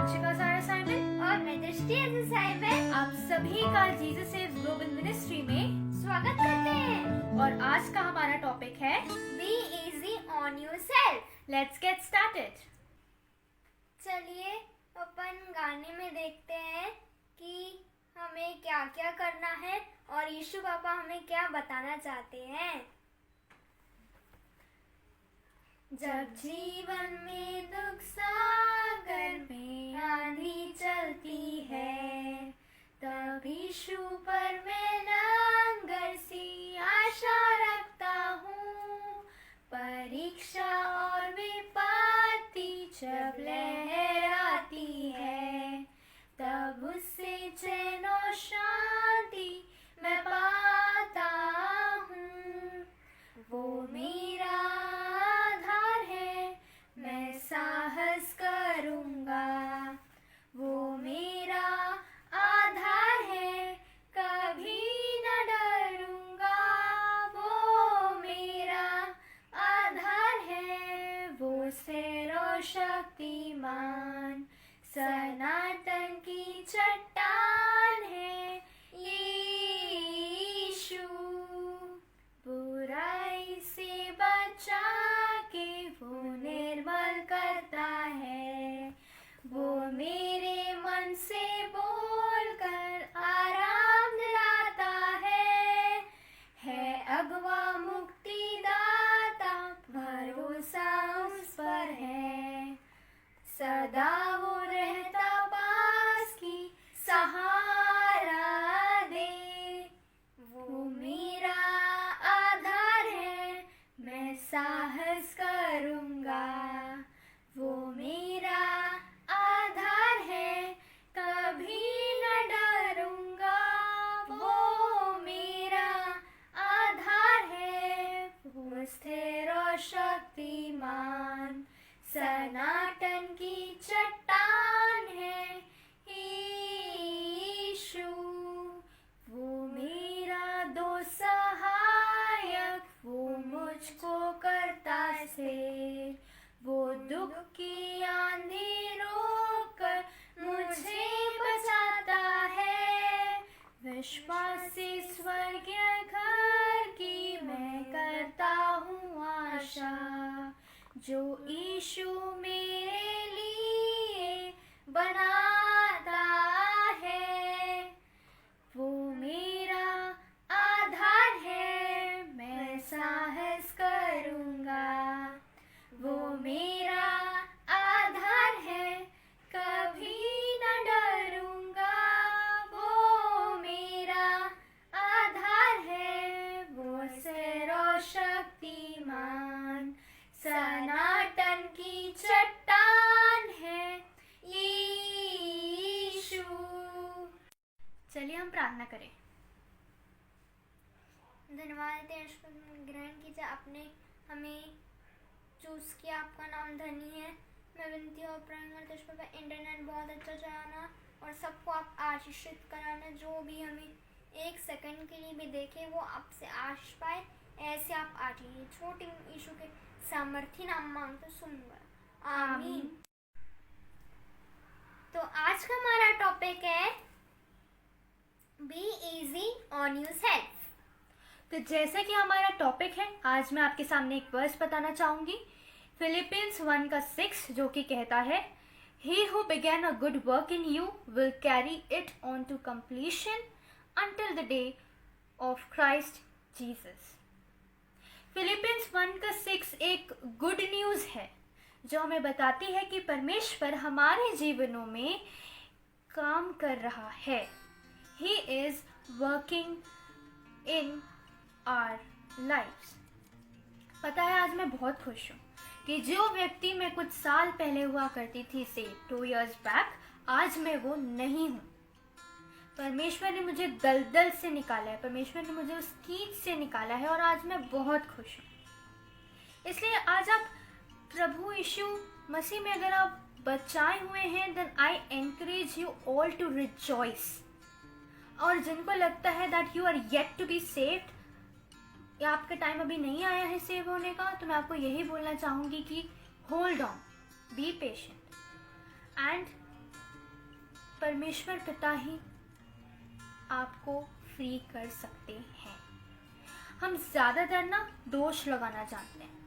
वांशिका सारा साइमन और मैं दृष्टि साइमन आप सभी का जीसस सेव्स ग्लोबल मिनिस्ट्री में स्वागत करते हैं। और आज का हमारा टॉपिक है be easy on yourself. Let's get started. चलिए अपन गाने में देखते हैं कि हमें क्या क्या करना है और यीशु पापा हमें क्या बताना चाहते हैं। जब जीवन में दुख सागर में आंधी चलती है, तब यीशु पर मैं लंगर सी आशा रखता हूँ। परीक्षा और विपत्ति जब लहराती है, तब उससे चैन और शांति मैं पाता हूँ। वो मेरा आधार है, मैं साहस करूँगा। वो मेरा आधार है, कभी न डरूँगा। वो मेरा आधार है, वो सर्वशक्तिमान सनातन की चट्टान है। यीशु बुराई से बचा के वो निर्मल करता है। वो मेरे मन से बोलकर आराम दिलाता है अगवा मुक्तिदाता, भरोसा उस पर है। सदा वो रहता पास की सहारा दे। वो मेरा आधार है, मैं साहस करूँगा। वो मेरा आधार है, कभी न डरूँगा। वो मेरा आधार है, वो स्थिर और शक्तिमान सनातन की चट्टान है। यीशु वो मेरा दो सहायक, वो मुझको करता से। वो दुख की आंधी रोककर मुझे बचाता है। विश्वास से स्वर्गीय घर की मैं करता हूँ आशा। जो यीशु मेरे लिए बनाता है, वो मेरा आधार है, मैं साहस करूँगा। वो मेरा आधार है, कभी न डरूँगा। वो मेरा आधार है, वो सर्वशक्तिमान सनातन की चट्टान है। यीशु। चलिए हम प्रार्थना करें। धन्यवाद ग्रहण कीजिए, आपने हमें चूज किया, आपका नाम धनी है। मैं विनती और प्रार्थना करती हूँ, इंटरनेट बहुत अच्छा चलाना और सबको आप आशीषित कराना। जो भी हमें एक सेकंड के लिए भी देखे वो आपसे आशीष पाए, ऐसे आप आजीए। छोटे यीशु के सामर्थ्य नाम मांगते सुनूंगा, आमीन। तो आज का हमारा टॉपिक है बी इजी ऑन योरसेल्फ। तो जैसे कि हमारा टॉपिक है, आज मैं आपके सामने एक वर्स बताना चाहूंगी, फिलिपियंस 1:6, जो कि कहता है, He who began a good work in you will carry it on to completion until the day of Christ Jesus. Philippians 1:6 एक गुड न्यूज़ है जो हमें बताती है कि परमेश्वर हमारे जीवनों में काम कर रहा है। He is working in our lives. पता है, आज मैं बहुत खुश हूँ कि जो व्यक्ति मैं कुछ साल पहले हुआ करती थी, से 2 years बैक, आज मैं वो नहीं हूँ। परमेश्वर ने मुझे दलदल से निकाला है, परमेश्वर ने मुझे उस कीच से निकाला है और आज मैं बहुत खुश हूँ। इसलिए आज आप प्रभु यीशु मसीह में अगर आप बचाए हुए हैं, then I encourage you all to rejoice. और जिनको लगता है that you are yet to be saved, या आपका टाइम अभी नहीं आया है सेव होने का, तो मैं आपको यही बोलना चाहूँगी कि hold on, be patient and परमेश्वर पिता ही आपको फ्री कर सकते हैं। हम ज़्यादातर ना दोष लगाना जानते हैं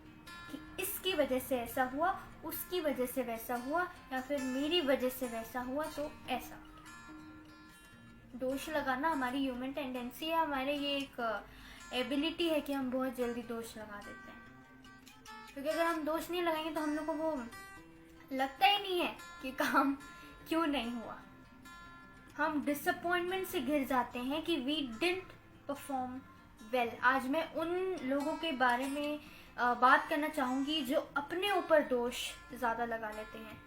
कि इसकी वजह से ऐसा हुआ, उसकी वजह से वैसा हुआ, या फिर मेरी वजह से वैसा हुआ तो ऐसा। दोष लगाना हमारी ह्यूमन टेंडेंसी है, हमारे ये एक एबिलिटी है कि हम बहुत जल्दी दोष लगा देते हैं। क्योंकि अगर हम दोष नहीं लगाएंगे तो हम लोग को वो लगता ही नहीं है कि काम क्यों नहीं हुआ। हम डिसअपॉइंटमेंट से घिर जाते हैं कि वी डिडंट परफॉर्म वेल। आज मैं उन लोगों के बारे में बात करना चाहूँगी जो अपने ऊपर दोष ज़्यादा लगा लेते हैं,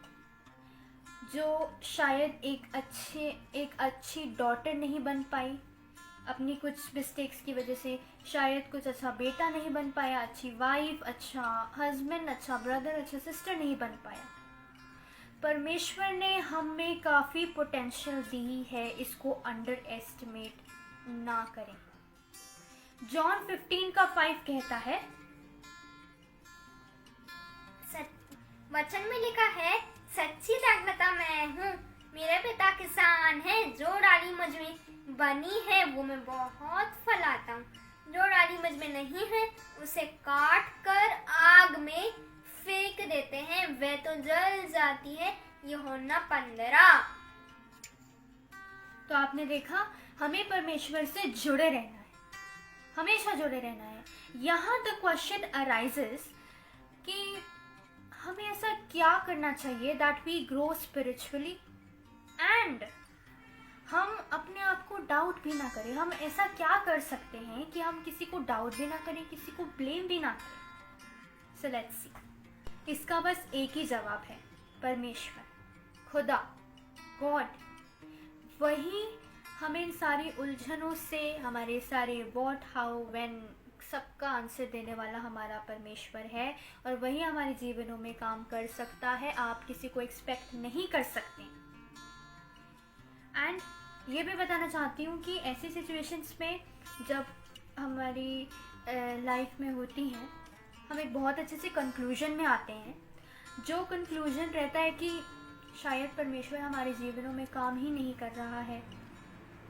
जो शायद एक अच्छी डॉटर नहीं बन पाई अपनी कुछ मिस्टेक्स की वजह से, शायद कुछ अच्छा बेटा नहीं बन पाया, अच्छी वाइफ, अच्छा हस्बैंड, अच्छा ब्रदर, अच्छा सिस्टर नहीं बन पाया। परमेश्वर ने हमें काफ़ी पोटेंशियल दी है, इसको अंडर एस्टिमेट ना करें। जॉन 15:5 कहता है, वचन में लिखा है, सच्ची दाखलता मैं हूँ, मेरे पिता किसान है, जो डाली मुझ में बनी है वो मैं बहुत फल आता हूँ, जो डाली मुझ में नहीं है उसे काट कर आग में फेंक देते हैं, वह तो जल जाती है। यूहन्ना 15। तो आपने देखा, हमें परमेश्वर से जुड़े रहना है, हमेशा जुड़े रहना है। यहाँ द क्वेश्चन अराइजेस कि हमें ऐसा क्या करना चाहिए that we grow spiritually and हम अपने आप को डाउट भी ना करें। हम ऐसा क्या कर सकते हैं कि हम किसी को डाउट भी ना करें, किसी को ब्लेम भी ना करें। So let's see. इसका बस एक ही जवाब है, परमेश्वर, खुदा, गॉड। वही हमें इन सारी उलझनों से, हमारे सारे व्हाट, हाउ, व्हेन, सबका आंसर देने वाला हमारा परमेश्वर है, और वही हमारे जीवनों में काम कर सकता है। आप किसी को एक्सपेक्ट नहीं कर सकते। एंड ये भी बताना चाहती हूँ कि ऐसी सिचुएशंस में जब हमारी लाइफ में होती हैं, हम एक बहुत अच्छे से कंक्लूजन में आते हैं, जो कंक्लूजन रहता है कि शायद परमेश्वर हमारे जीवनों में काम ही नहीं कर रहा है,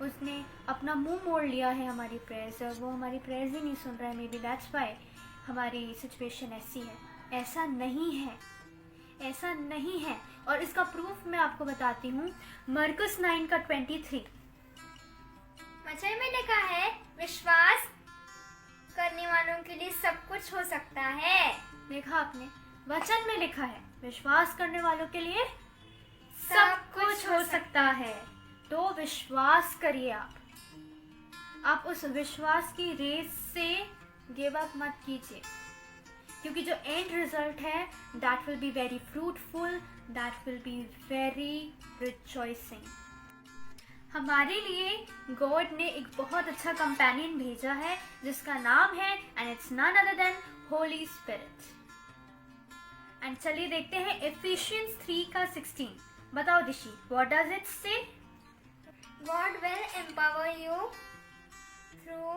उसने अपना मुंह मोड़ लिया है हमारी प्रेयर्स, और वो हमारी प्रेयर्स ही नहीं सुन रहा है। मे बी दैट्स वाई हमारी सिचुएशन ऐसी है। ऐसा नहीं है, ऐसा नहीं है। और इसका प्रूफ मैं आपको बताती हूँ, मरकुस 9:23। वचन में लिखा है, विश्वास करने वालों के लिए सब कुछ हो सकता है। देखा आपने, वचन में लिखा है विश्वास करने वालों के लिए सब कुछ हो सकता है। तो विश्वास करिए। आप उस विश्वास की रेस से गिव अप मत कीजिए, क्योंकि जो एंड रिजल्ट है that will be very fruitful, that will be very rejoicing. हमारे लिए गॉड ने एक बहुत अच्छा कंपेनियन भेजा है जिसका नाम है, and it's none other than Holy Spirit. And चलिए देखते हैं इफिशियंस 3:16। बताओ दिशी, what does it say? God will empower you through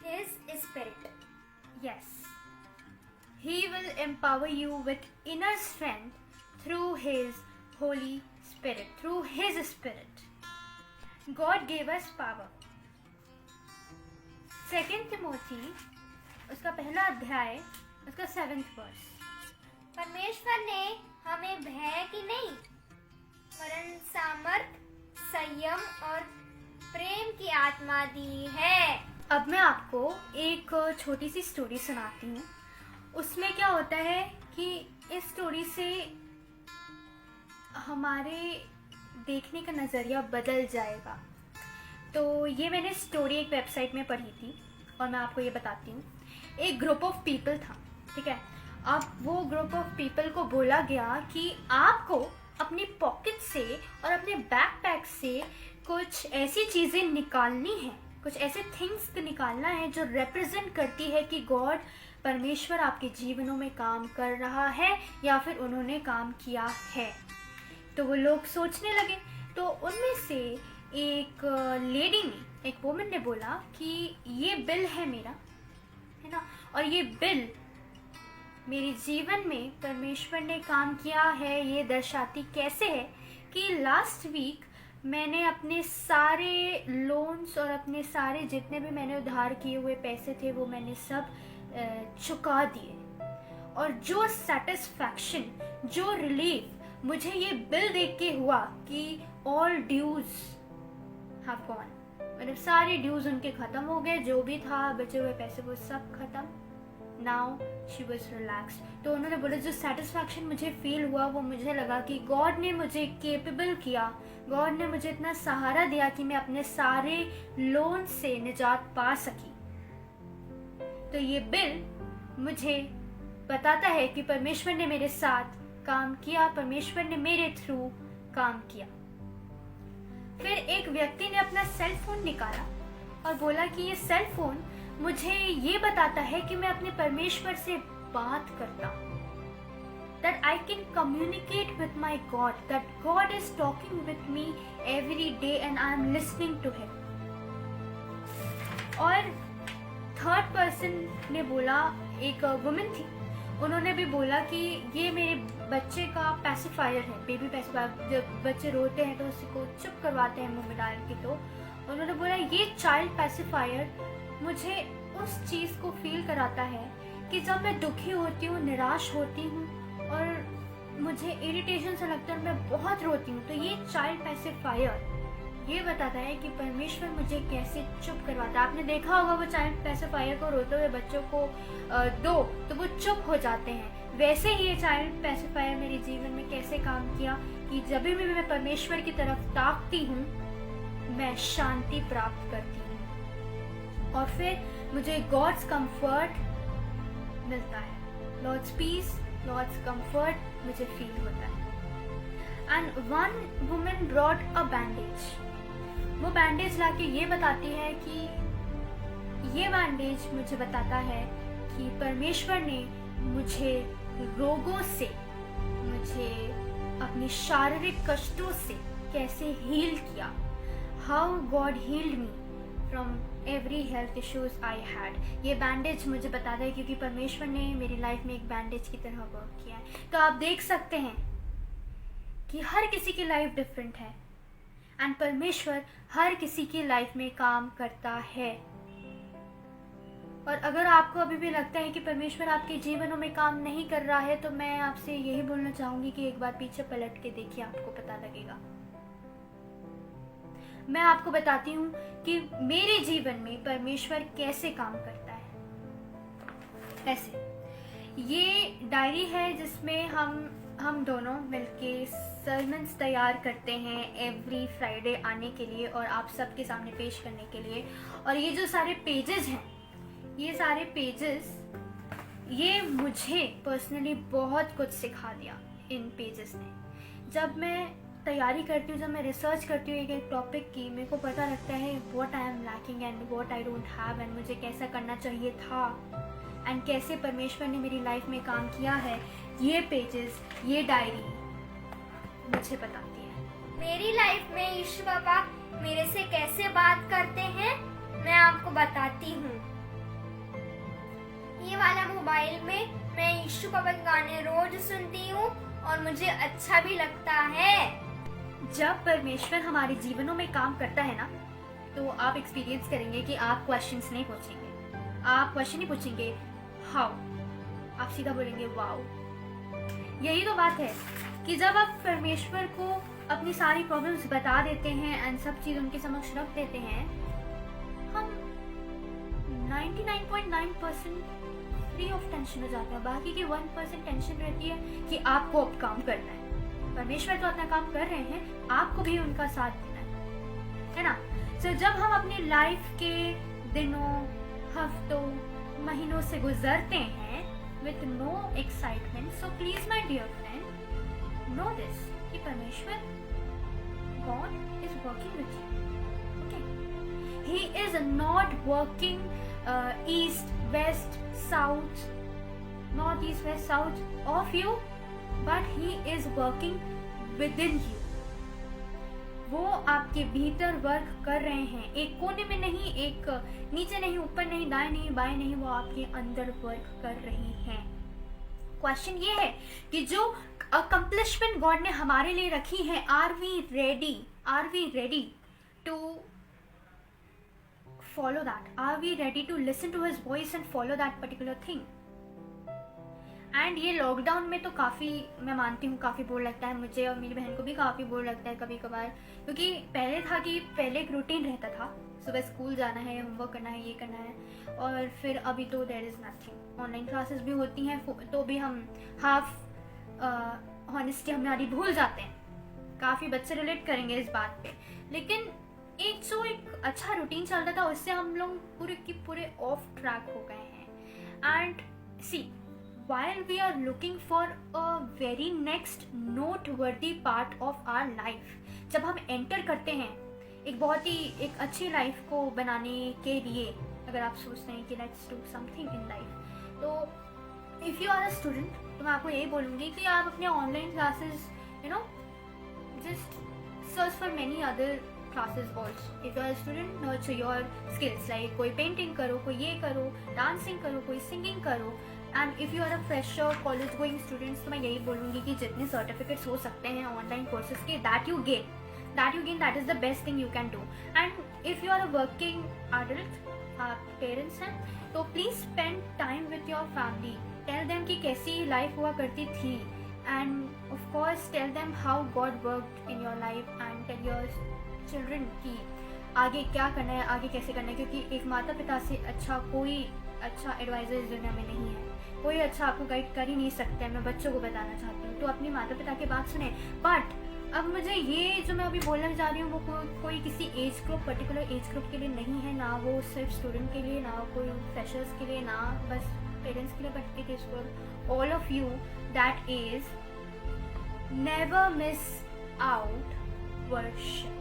His Spirit. Yes. He will empower you with inner strength through His Holy Spirit, through His Spirit. God gave us power. 2 Timothy, उसका पहला अध्याय, उसका 7th verse। परमेश्वर ने हमें भय की नहीं, वरन सामर्थ, संयम और प्रेम की आत्मा दी है। अब मैं आपको एक छोटी सी स्टोरी सुनाती हूँ। उसमें क्या होता है कि इस स्टोरी से हमारे देखने का नज़रिया बदल जाएगा। तो ये मैंने स्टोरी एक वेबसाइट में पढ़ी थी और मैं आपको ये बताती हूँ। एक ग्रुप ऑफ पीपल था, ठीक है। अब वो ग्रुप ऑफ पीपल को बोला गया कि आपको अपनी पॉकेट से और अपने बैकपैक से कुछ ऐसी चीज़ें निकालनी है, कुछ ऐसे थिंग्स निकालना है जो रिप्रेजेंट करती है कि गॉड, परमेश्वर आपके जीवनों में काम कर रहा है या फिर उन्होंने काम किया है। तो वो लोग सोचने लगे। तो उनमें से एक लेडी ने, एक वुमन ने बोला कि ये बिल है मेरा, है ना, और ये बिल मेरे जीवन में परमेश्वर ने काम किया है। ये दर्शाती कैसे है कि लास्ट वीक मैंने अपने सारे लोन्स और अपने सारे जितने भी मैंने उधार किए हुए पैसे थे वो मैंने सब चुका दिए। और जो सेटिस्फैक्शन, जो रिलीफ मुझे ये बिल देख के हुआ कि ऑल ड्यूज हैव गॉन, मतलब सारे ड्यूज उनके खत्म हो गए, जो भी था बचे हुए पैसे वो सब खत्म। Now she was relaxed. तो उन्होंने बोला जो सेटिस्फैक्शन मुझे फील हुआ वो मुझे लगा कि गॉड ने मुझे केपेबल किया, गॉड ने मुझे इतना सहारा दिया कि मैं अपने सारे लोन से निजात पा सकी। तो ये बिल मुझे बताता है कि परमेश्वर ने मेरे साथ काम किया, परमेश्वर ने मेरे थ्रू काम किया। फिर एक व्यक्ति ने अपना सेल फोन निकाला और बोला कि ये सेल फोन मुझे ये बताता है कि मैं अपने परमेश्वर से बात करता हूँ, that I can communicate with my God, that God is talking with me every day and I am listening to him। और थर्ड पर्सन ने बोला, एक वुमेन थी, उन्होंने भी बोला कि ये मेरे बच्चे का पैसिफायर है, बेबी पैसिफायर। जब बच्चे रोते हैं तो उसी को चुप करवाते हैं मुंह में डाल के। तो उन्होंने बोला ये चाइल्ड पैसिफायर मुझे उस चीज़ को फील कराता है कि जब मैं दुखी होती हूँ, निराश होती हूँ और मुझे इरिटेशन सा लगता है और मैं बहुत रोती हूँ, तो ये चाइल्ड पैसिफायर ये बताता है कि परमेश्वर मुझे कैसे चुप करवाता है। आपने देखा होगा वो चाइल्ड पैसिफायर को रोते हुए बच्चों को दो तो वो चुप हो जाते हैं। वैसे ही ये चाइल्ड पैसिफायर मेरे जीवन में कैसे काम किया कि जब भी मैं परमेश्वर की तरफ ताकती हूँ मैं शांति प्राप्त करती हूँ और फिर मुझे गॉड्स कंफर्ट मिलता है, लॉर्ड्स पीस, लॉर्ड्स कंफर्ट मुझे फील होता है। And one women brought a bandage. वो बैंडेज लाके ये बताती है कि ये बैंडेज मुझे बताता है कि परमेश्वर ने मुझे रोगों से, मुझे अपनी शारीरिक कष्टों से कैसे हील किया। How God healed me from every health issues I had. ये बैंडेज मुझे बताता है क्योंकि परमेश्वर ने मेरी लाइफ में एक बैंडेज की तरह वर्क किया है। तो आप देख सकते हैं कि हर किसी की लाइफ डिफरेंट है एंड परमेश्वर हर किसी की लाइफ में काम करता है। और अगर आपको अभी भी लगता है कि परमेश्वर आपके जीवनों में काम नहीं कर रहा है तो मैं आपसे यही बोलना चाहूंगी कि एक बार पीछे पलट के देखिए, आपको पता लगेगा। मैं आपको बताती हूँ कि मेरे जीवन में परमेश्वर कैसे काम करता है। ऐसे ये डायरी है जिसमें हम दोनों मिलके सर्मन्स तैयार करते हैं एवरी फ्राइडे आने के लिए और आप सबके सामने पेश करने के लिए। और ये जो सारे पेजेस हैं, ये सारे पेजेस ये मुझे पर्सनली बहुत कुछ सिखा दिया इन पेजेस ने। जब मैं तैयारी करती हूँ, जब मैं रिसर्च करती हूँ एक टॉपिक की, मेरे को पता लगता है what I am lacking and what I don't have and मुझे कैसा करना चाहिए था एंड कैसे परमेश्वर ने मेरी लाइफ में काम किया है। ये पेजेस, ये डायरी मुझे बताती है। मेरी लाइफ में यीशु पापा मेरे से कैसे बात करते हैं मैं आपको बताती हूँ। ये वाला मोबाइल में मैं यीशु पापा के गाने रोज सुनती हूँ और मुझे अच्छा भी लगता है। जब परमेश्वर हमारे जीवनों में काम करता है ना तो आप एक्सपीरियंस करेंगे कि आप क्वेश्चंस नहीं पूछेंगे, आप क्वेश्चन नहीं पूछेंगे हाउ, आप सीधा बोलेंगे वाओ। यही तो बात है कि जब आप परमेश्वर को अपनी सारी प्रॉब्लम्स बता देते हैं एंड सब चीज उनके समक्ष रख देते हैं, हम 99.9% फ्री ऑफ टेंशन हो जाते हैं। बाकी की 1% टेंशन रहती है कि आपको अब काम करना है। परमेश्वर तो अपना काम कर रहे हैं, आपको भी उनका साथ देना है ना। तो जब हम अपनी लाइफ के दिनों, हफ्तों, महीनों से गुजरते हैं with no excitement, so please my dear friend know this कि परमेश्वर God is working with you, okay? He is not working east, west, south, north, east, west, south of you, but he is working within you. वो आपके भीतर work कर रहे हैं, एक कोने में नहीं, एक नीचे नहीं, ऊपर नहीं, दाएं नहीं, बाएं नहीं, वो आपके अंदर वर्क कर रही हैं। क्वेश्चन ये है कि जो अकम्पलिशमेंट गॉड ने हमारे लिए रखी है, are we ready to follow that? Are we ready to listen to his voice and follow that particular thing? And ये लॉकडाउन में तो काफ़ी, मैं मानती हूँ काफ़ी बोर लगता है मुझे और मेरी बहन को भी काफ़ी बोर लगता है कभी कभार, क्योंकि पहले था कि पहले एक रूटीन रहता था, सुबह स्कूल जाना है, होमवर्क करना है, ये करना है, और फिर अभी तो there is nothing. Online classes भी होती हैं तो भी हम हाफ हॉनेस्टी हमारी भूल जाते हैं। काफ़ी बच्चे रिलेट करेंगे इस बात पे, लेकिन एक अच्छा रूटीन चल रहा था उससे हम लोग पूरे की पूरे ऑफ ट्रैक हो गए हैं। And see, while we are looking for a very next noteworthy part of our life, जब हम एंटर करते हैं एक अच्छी लाइफ को बनाने के लिए, अगर आप सोचते हैं कि let's do something in life, तो if you are a student तो मैं आपको यही बोलूँगी कि आप अपने online classes just search for many other classes also. If you are a student, nurture your skills, like कोई पेंटिंग करो, कोई ये करो, डांसिंग करो, कोई सिंगिंग करो। And if you are a fresher college going students, तो मैं यही बोलूँगी कि जितने सर्टिफिकेट्स हो सकते हैं ऑनलाइन कोर्सेज के, that you gain, that is the best thing you can do. And if you are a working adult, आप पेरेंट्स हैं, तो please spend time with your family, tell them कि कैसी लाइफ हुआ करती थी, and of course tell them how God worked in your life, and tell your children की आगे क्या करना है, आगे कैसे करना है, क्योंकि एक माता पिता से कोई अच्छा एडवाइज़र इस दुनिया में नहीं है, कोई अच्छा आपको गाइड कर ही नहीं सकता है। मैं बच्चों को बताना चाहती हूँ, तो अपनी माता पिता की बात सुने। बट अब मुझे ये जो मैं अभी बोलने जा रही हूँ वो कोई किसी age group, particular age group के लिए नहीं है, ना वो सिर्फ स्टूडेंट के लिए, ना कोई फ्रेशर्स के लिए, ना बस पेरेंट्स के लिए, but it is for all of you. That is never miss out worship.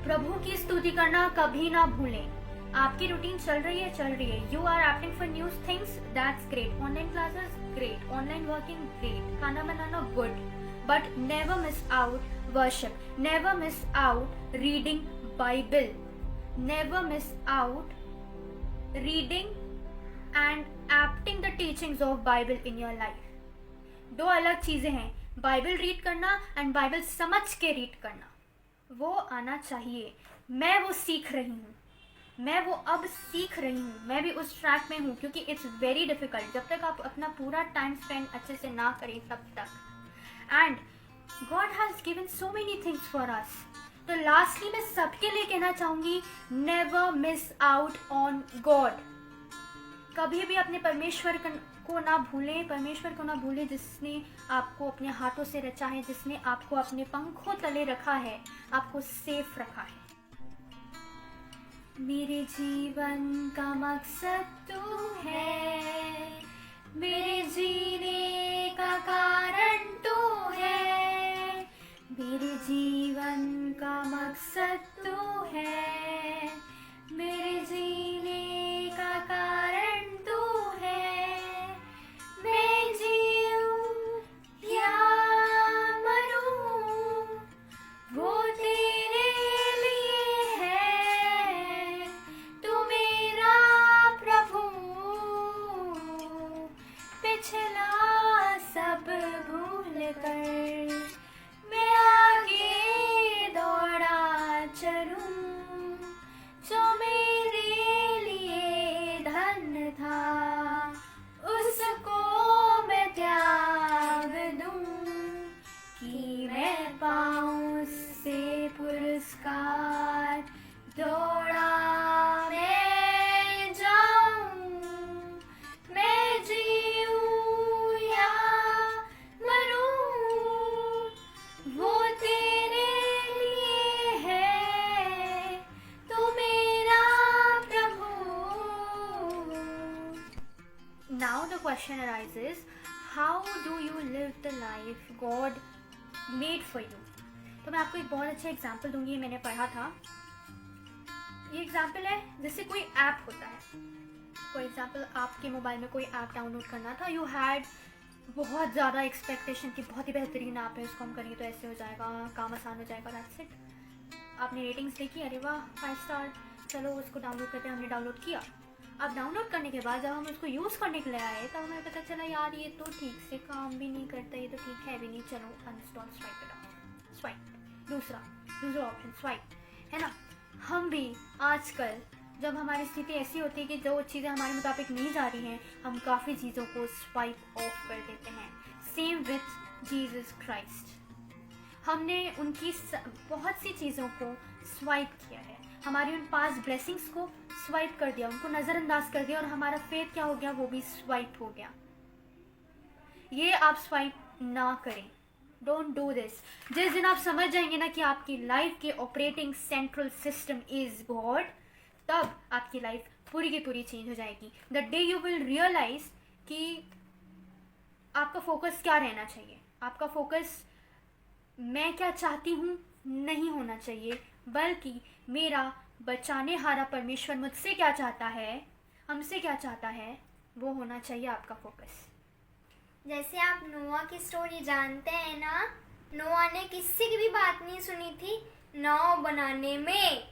प्रभु की स्तुति करना कभी ना भूलें। आपकी रूटीन चल रही है, you are acting for new things, that's great. Online classes great, online working great, खाना बनाना good, but never miss out worship, never miss out reading Bible, never miss out reading and acting the teachings of Bible in your life. दो अलग चीजें हैं, Bible read करना and Bible समझ के read करना, वो आना चाहिए। मैं वो सीख रही हूँ, मैं वो अब सीख रही हूँ, मैं भी उस ट्रैक में हूँ, क्योंकि इट्स वेरी डिफिकल्ट। जब तक आप अपना पूरा टाइम स्पेंड अच्छे से ना करें तब तक। And God has given so many things for us. तो लास्टली मैं सबके लिए कहना चाहूंगी, never miss out on God. कभी भी अपने परमेश्वर को ना भूलें, जिसने आपको अपने हाथों से रचा है, जिसने आपको अपने पंखों तले रखा है, आपको सेफ रखा है। मेरे जीवन का मकसद तू है, मेरे जीने का कारण तू है, मेरे जीवन का मकसद तू है, मेरे जीने का कारण तू है। मैं जीऊं या मरूं, वो तेरे लिए है, तू मेरा प्रभु, पिछला सब भूल कर मैं आगे दौड़ा चलूं, जो मेरे लिए धन था उसको मैं त्याग दूं, कि मैं पाऊं उससे पुरस्कार, दौड़ा मैं जाऊं, मैं जीऊं या मरूं, वो तेरे लिए है, तू मेरा प्रभु। Now the question arises, how do you live the life God made for you? तो मैं आपको एक बहुत अच्छा एग्जाम्पल दूंगी, मैंने पढ़ा था। ये एग्जाम्पल है जैसे कोई ऐप होता है। फॉर एग्जाम्पल आपके मोबाइल में कोई ऐप डाउनलोड करना था, यू हैड बहुत ज़्यादा एक्सपेक्टेशन कि बहुत ही बेहतरीन ऐप है, इसको हम करेंगे तो ऐसे हो जाएगा, काम आसान हो जाएगा, दैट्स इट। आपने रेटिंग्स देखी, अरे वाह 5 स्टार, चलो उसको डाउनलोड करते हैं, हमने डाउनलोड किया। अब डाउनलोड करने के बाद जब हम उसको यूज़ करने के लिए आए तब हमें पता चला यार ये तो ठीक से काम भी नहीं करता, ये तो ठीक है भी नहीं, चलो अनइंस्टॉल, स्वाइप, दूसरा ऑप्शन स्वाइप, है ना। हम भी आजकल जब हमारी स्थिति ऐसी होती है कि जो चीज़ें हमारे मुताबिक नहीं जा रही हैं, हम काफ़ी चीज़ों को स्वाइप ऑफ कर देते हैं। सेम विथ जीसस क्राइस्ट, हमने उनकी बहुत सी चीज़ों को स्वाइप किया है, हमारी उन पास ब्लेसिंग्स को स्वाइप कर दिया, उनको नज़रअंदाज कर दिया और हमारा फेथ क्या हो गया, वो भी स्वाइप हो गया। ये आप स्वाइप ना करें, डोंट डू दिस। जिस दिन आप समझ जाएंगे ना कि आपकी लाइफ के operating central system is God, तब आपकी लाइफ पूरी की पूरी चेंज हो जाएगी। The day you will realise कि आपका फोकस क्या रहना चाहिए। आपका फोकस मैं क्या चाहती हूँ नहीं होना चाहिए, बल्कि मेरा बचाने हारा परमेश्वर मुझसे क्या चाहता है, हमसे क्या चाहता है, वो होना चाहिए आपका फोकस। जैसे आप नोआ की स्टोरी जानते हैं ना, नोआ ने किसी की भी बात नहीं सुनी थी नाव बनाने में,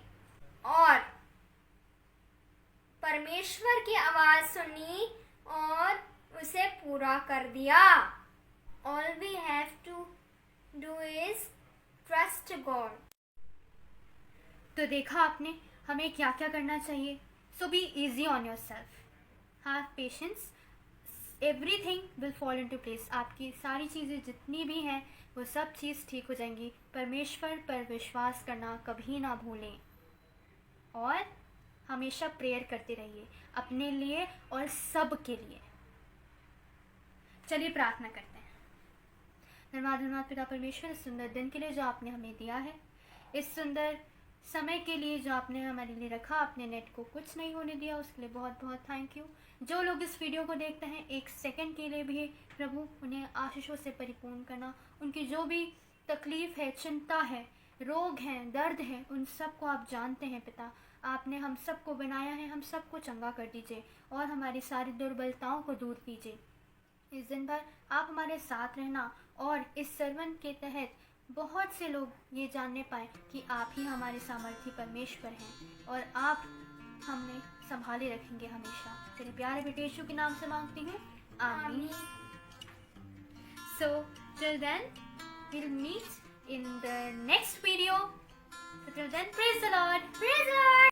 और परमेश्वर की आवाज सुनी और उसे पूरा कर दिया। All we have to do is trust God. तो देखा आपने हमें क्या क्या करना चाहिए। So be easy on yourself, have patience, everything will fall into place. आपकी सारी चीज़ें जितनी भी हैं वो सब चीज़ ठीक हो जाएंगी। परमेश्वर पर विश्वास करना कभी ना भूलें और हमेशा प्रेयर करते रहिए अपने लिए और सब के लिए। चलिए प्रार्थना करते हैं। धन्यवाद पिता परमेश्वर, इस सुंदर दिन के लिए जो आपने हमें दिया है, इस सुंदर समय के लिए जो आपने हमारे लिए रखा, आपने नेट को कुछ नहीं होने दिया, उसके लिए बहुत बहुत थैंक यू। जो लोग इस वीडियो को देखते हैं एक सेकंड के लिए भी प्रभु उन्हें आशीषों से परिपूर्ण करना, उनकी जो भी तकलीफ़ है, चिंता है, रोग हैं, दर्द है, उन सब को आप जानते हैं पिता। आपने हम सबको बनाया है, हम सबको चंगा कर दीजिए और हमारी सारी दुर्बलताओं को दूर कीजिए। इस दिन भर आप हमारे साथ रहना और इस सरवन के तहत बहुत से लोग ये जानने पाए कि आप ही हमारे सामर्थी परमेश्वर हैं और आप हमें संभाले रखेंगे हमेशा। तेरे प्यारे बेटे यीशु के नाम से मांगती हूँ, आमीन। So till then we'll meet in the next video. So till then, praise the Lord. Praise the Lord.